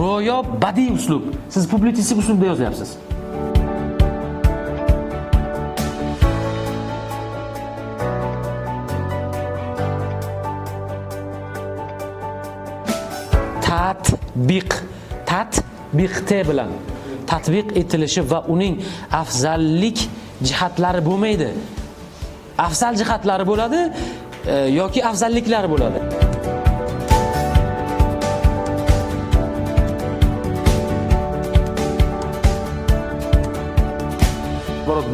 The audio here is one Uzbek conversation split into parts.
ro'yob badiiy uslub. Siz publitsistik uslubda yozyapsiz. Tatbiq T bilan tatbiq etilishi va uning afzallik jihatlari bo'lmaydi. Afzal jihatlari bo'ladi yoki afzalliklari bo'ladi.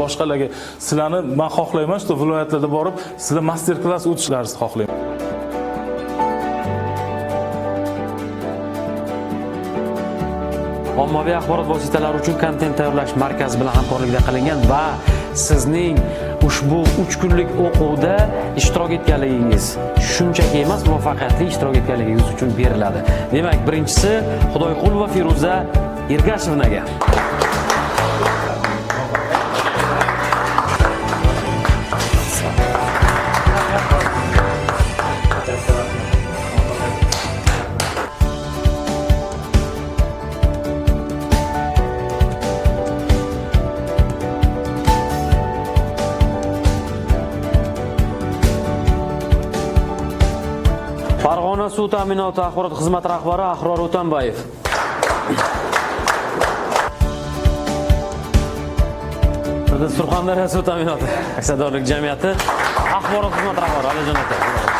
Boshqalarga sizlarni men xohlayman, shu viloyatlarda borib, sizlar master klass o'tishlaringizni xohlayman. Ommaviy axborot vositalari uchun kontent tayyorlash markazi bilan hamkorlikda qilingan va sizning ushbu 3 kunlik o'quvda ishtirok etganligingiz shunchaki emas, muvaffaqiyatli ishtirok etganligingiz uchun beriladi. Demak, birinchisi Xudoyqulova Feruza Ergashevnaga. Farg'ona suv ta'minoti axborot xizmati rahbari Ahror O'tanbayev. Surxondaryo suv ta'minoti aksiyadorlik jamiyati axborot xizmati rahbari Alijon aka.